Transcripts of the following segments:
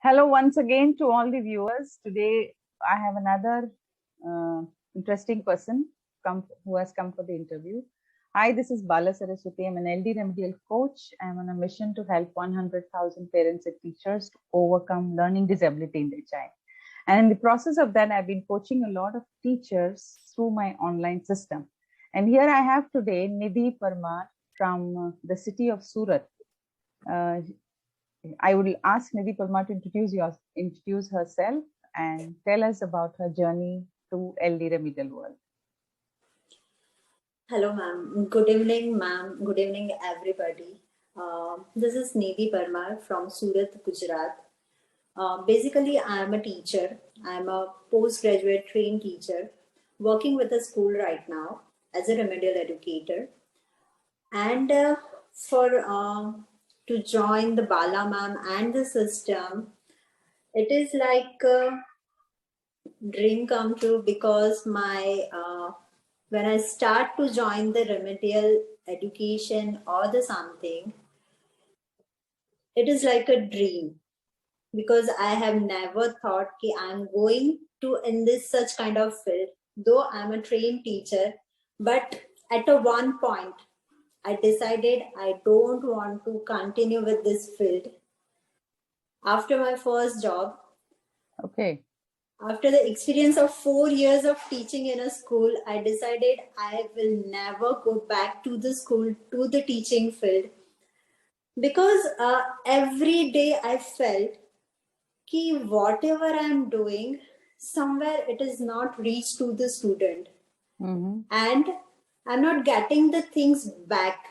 Hello once again to all the viewers. Today I have another interesting person who has come for the interview. Hi, this is Balasaraswathy. I'm an LD remedial coach. I'm on a mission to help 100,000 parents and teachers to overcome learning disability in their child. And in the process of that, I've been coaching a lot of teachers through my online system. And here I have today Nidhi Parmar from the city of Surat. I would ask Nidhi Parmar to introduce herself and tell us about her journey to LD Remedial World. Hello, ma'am. Good evening, ma'am. Good evening, everybody. This is Nidhi Parmar from Surat, Gujrat. Basically, I am a teacher. I am a postgraduate trained teacher working with a school right now as a remedial educator. And to join the Bala ma'am and the system, it is like a dream come true because when I start to join the remedial education or the something, it is like a dream because I have never thought that I'm going to in this such kind of field, though I'm a trained teacher, but at a one point, I decided I don't want to continue with this field. After my first job, okay. After the experience of 4 years of teaching in a school, I decided I will never go back to the school, to the teaching field. Because every day I felt that whatever I'm doing, somewhere it is not reached to the student. And I'm not getting the things back.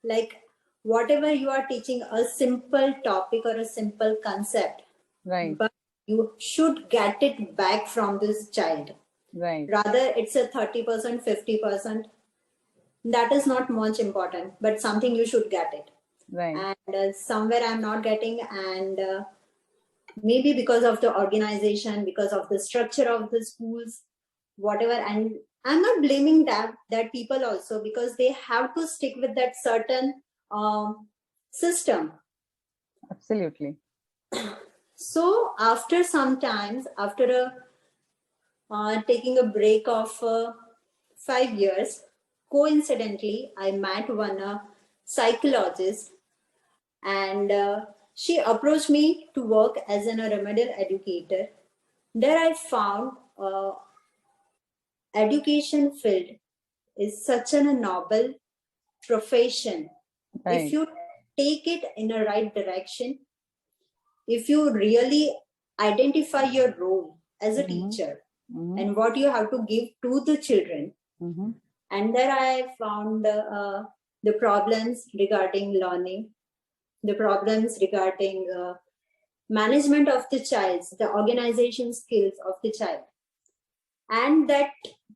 Like whatever you are teaching, a simple topic or a simple concept. Right. But you should get it back from this child. Right. Rather, it's a 30%, 50%. That is not much important, but something you should get it. Right. And somewhere I'm not getting, and maybe because of the organization, because of the structure of the schools, whatever. And I'm not blaming that people also, because they have to stick with that certain system. Absolutely. So after sometimes, after taking a break of 5 years, coincidentally, I met one psychologist, and she approached me to work as a remedial educator. There I found education field is such a noble profession. Right. If you take it in a right direction, if you really identify your role as a teacher and what you have to give to the children. And there I found the problems regarding learning, the problems regarding management of the child, the organization skills of the child. And that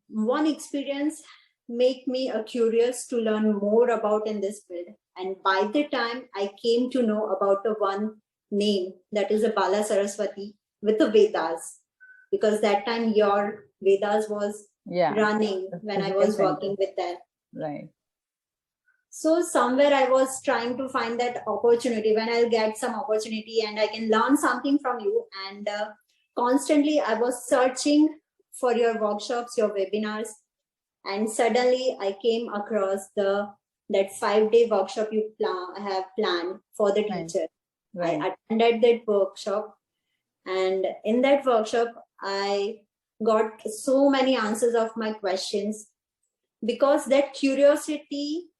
one experience made me curious to learn more about in this field. And by the time I came to know about the one name, that is a Balasaraswathy with the Vedas, because that time your Vedas was running when I was working with them. Right. So somewhere I was trying to find that opportunity, when I'll get some opportunity and I can learn something from you. And constantly I was searching for your workshops, your webinars. And suddenly I came across that 5-day workshop you have planned for the teacher. Right. I attended that workshop, and in that workshop I got so many answers of my questions, because that curiosity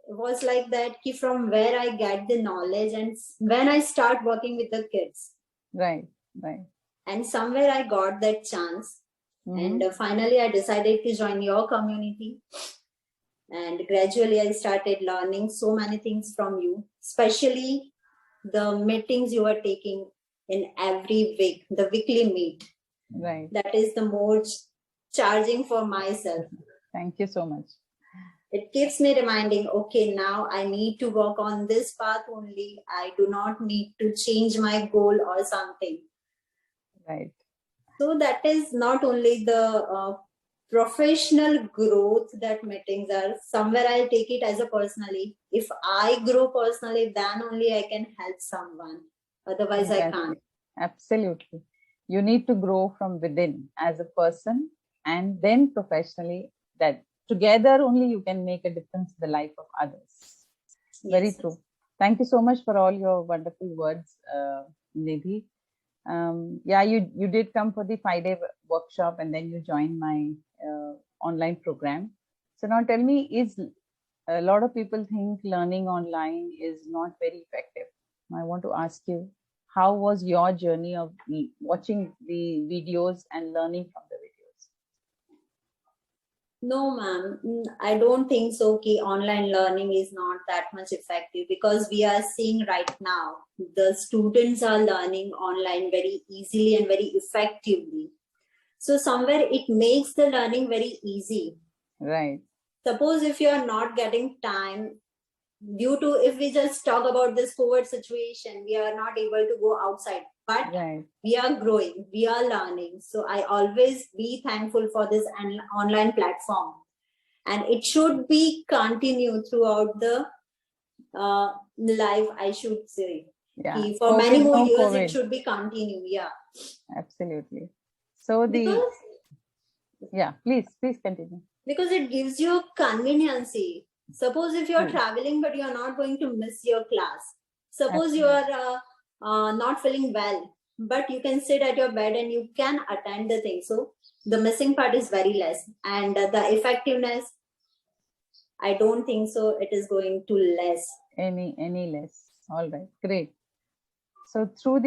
was like that, from where I get the knowledge and when I start working with the kids. Right. Right. And somewhere I got that chance. And finally I decided to join your community, and gradually I started learning so many things from you, especially the meetings you are taking in every week, the weekly meet. Right. That is the most charging for myself. Thank you so much. It keeps me reminding, okay, now I need to work on this path only. I do not need to change my goal or something. Right. So that is not only the professional growth that meetings are. Somewhere I'll take it as a personally. If I grow personally, then only I can help someone. Otherwise, I can't. Absolutely. You need to grow from within as a person and then professionally. That together only you can make a difference in the life of others. Very Yes. true. Thank you so much for all your wonderful words, Nidhi. Yeah, you did come for the 5-day workshop and then you joined my online program. So now tell me, is a lot of people think learning online is not very effective. I want to ask you, how was your journey of watching the videos and learning from the videos? No, ma'am, I don't think so. Online learning is not that much effective, because we are seeing right now the students are learning online very easily and very effectively. So somewhere it makes the learning very easy. Right. Suppose if you are not getting time due to, if we just talk about this COVID situation, we are not able to go outside, but Right. we are growing, we are learning. So I always be thankful for this online platform, and it should be continued throughout the life, I should say. Yeah. For COVID, many more no years, COVID. it should be continued. Yeah. Absolutely. So Because yeah, please continue. Because it gives you conveniency. Suppose if you're traveling but you're not going to miss your class. Suppose you are not feeling well, but you can sit at your bed and you can attend the thing. So the missing part is very less, and the effectiveness, I don't think so it is going to less. Any less. All right, great. So through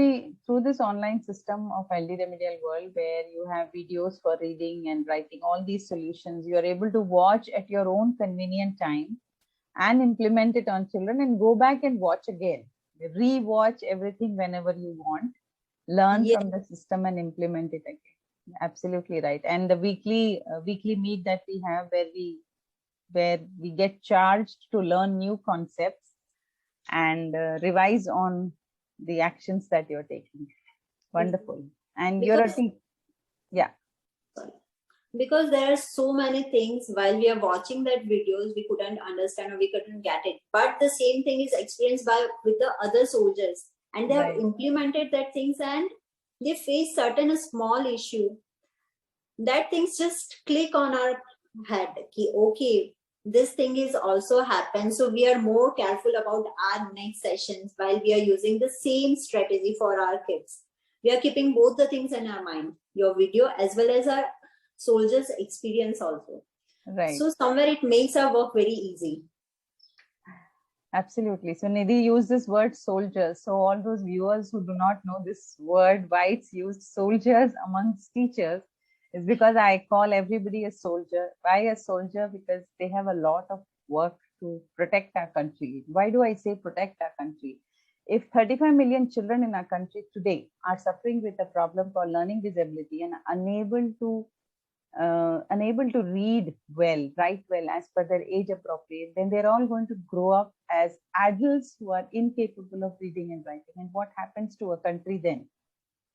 this online system of LD Remedial World, where you have videos for reading and writing, all these solutions, you are able to watch at your own convenient time and implement it on children and go back and watch again. Re-watch everything whenever you want, learn from the system and implement it again. Absolutely right. And the weekly meet that we have, where we get charged to learn new concepts and revise on the actions that you're taking. Wonderful. And you're a teacher. Yeah. Because there are so many things while we are watching that videos we couldn't understand or we couldn't get it, but the same thing is experienced by with the other soldiers, and they have implemented that things, and they face certain small issue, that things just click on our head. Okay, this thing is also happened, so we are more careful about our next sessions while we are using the same strategy for our kids. We are keeping both the things in our mind, your video as well as our soldiers experience also. Right. So somewhere it makes our work very easy. Absolutely. So Nidhi used this word soldiers. So all those viewers who do not know this word, why it's used soldiers amongst teachers, is because I call everybody a soldier. Why a soldier? Because they have a lot of work to protect our country. Why do I say protect our country? If 35 million children in our country today are suffering with a problem called learning disability and unable to read well, write well as per their age appropriate, then they're all going to grow up as adults who are incapable of reading and writing. And what happens to a country then?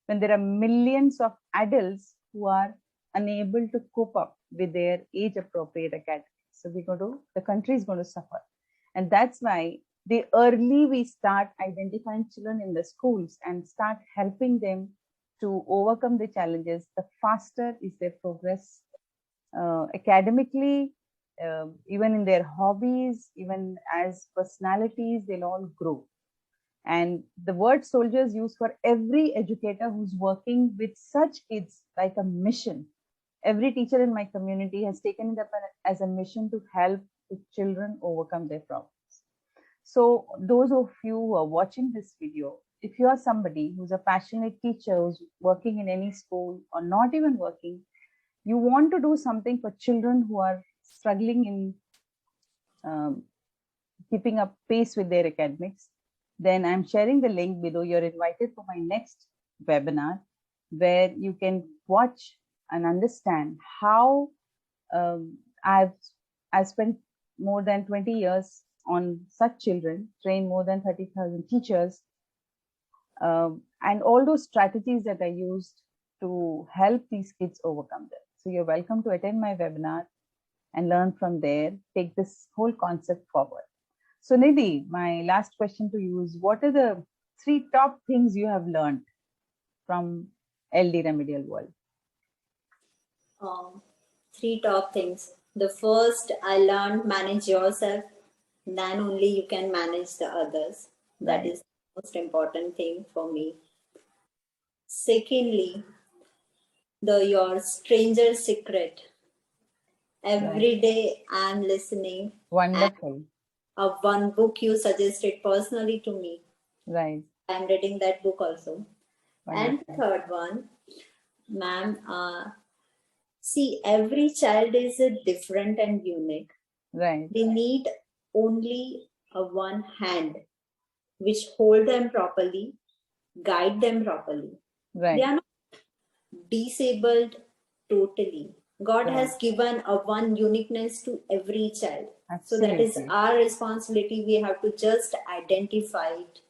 When there are millions of adults who are unable to cope up with their age appropriate academics. So the country is going to suffer. And that's why the early we start identifying children in the schools and start helping them to overcome the challenges, the faster is their progress academically, even in their hobbies, even as personalities, they'll all grow. And the word soldiers used for every educator who's working with such kids like a mission. Every teacher in my community has taken it up as a mission to help the children overcome their problems. So those of you who are watching this video, if you are somebody who's a passionate teacher who's working in any school or not even working, you want to do something for children who are struggling in keeping up pace with their academics, then I'm sharing the link below. You're invited for my next webinar where you can watch and understand how I've spent more than 20 years on such children, trained more than 30,000 teachers, and all those strategies that I used to help these kids overcome them. So you're welcome to attend my webinar and learn from there, take this whole concept forward. So Nidhi, my last question to you is, what are the 3 top things you have learned from LD Remedial World? Three top things. The first, I learned manage yourself, then only you can manage the others. That Right. is the most important thing for me. Secondly, your stranger secret. Every day I'm listening. Wonderful. And one book you suggested personally to me. Right. I'm reading that book also. Wonderful. And third one, ma'am, see, every child is different and unique. Right. They need only a one hand which hold them properly, guide them properly. Right. They are not disabled totally. God Right. has given a one uniqueness to every child. Absolutely. So that is our responsibility. We have to just identify it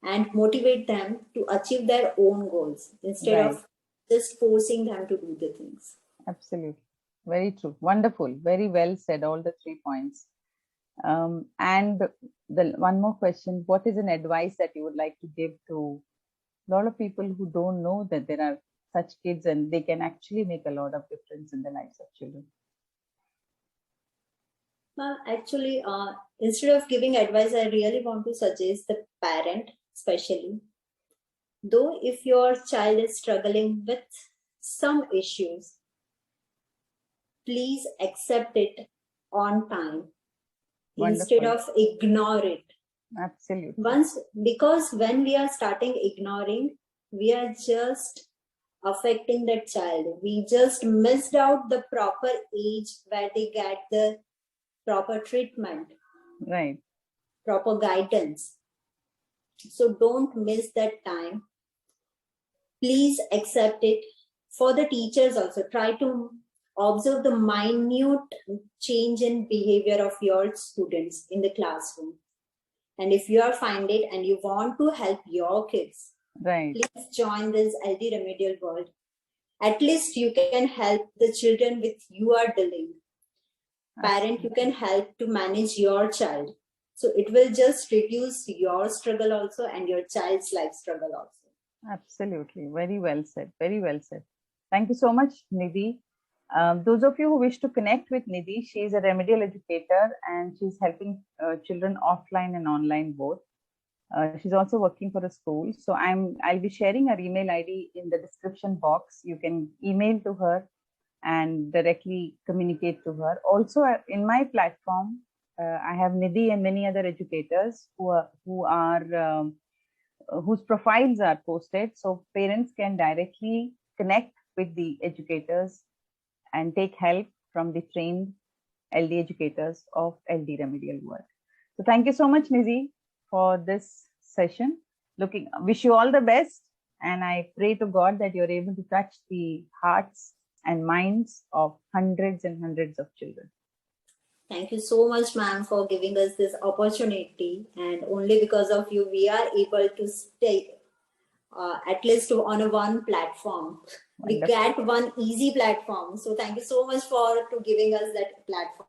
and motivate them to achieve their own goals instead Right. of just forcing them to do the things. Absolutely. Very true. Wonderful. Very well said, all the 3 points. And the one more question, what is an advice that you would like to give to a lot of people who don't know that there are such kids and they can actually make a lot of difference in the lives of children? Well, actually, instead of giving advice, I really want to suggest the parent, especially, though if your child is struggling with some issues, please accept it on time. Wonderful. Instead of ignore it. Absolutely. Because when we are starting ignoring, we are just affecting that child. We just missed out the proper age where they get the proper treatment. Right. Proper guidance. So don't miss that time. Please accept it. For the teachers also, try to observe the minute change in behavior of your students in the classroom. And if you are finding and you want to help your kids, right, please join this LD Remedial World. At least you can help the children with you are dealing. Parent, you can help to manage your child. So it will just reduce your struggle also and your child's life struggle also. Absolutely. Very well said. Very well said. Thank you so much, Nidhi. Those of you who wish to connect with Nidhi, she is a remedial educator and she's helping children offline and online both. She's also working for a school. So I'll be sharing her email ID in the description box. You can email to her and directly communicate to her. Also, in my platform, I have Nidhi and many other educators whose profiles are posted, so parents can directly connect with the educators and take help from the trained LD educators of LD Remedial World. So thank you so much, Nidhi, for this session. Wish you all the best, and I pray to God that you're able to touch the hearts and minds of hundreds and hundreds of children. Thank you so much, ma'am, for giving us this opportunity. And only because of you, we are able to stay at least on one platform. Wonderful. We get one easy platform. So thank you so much for giving us that platform.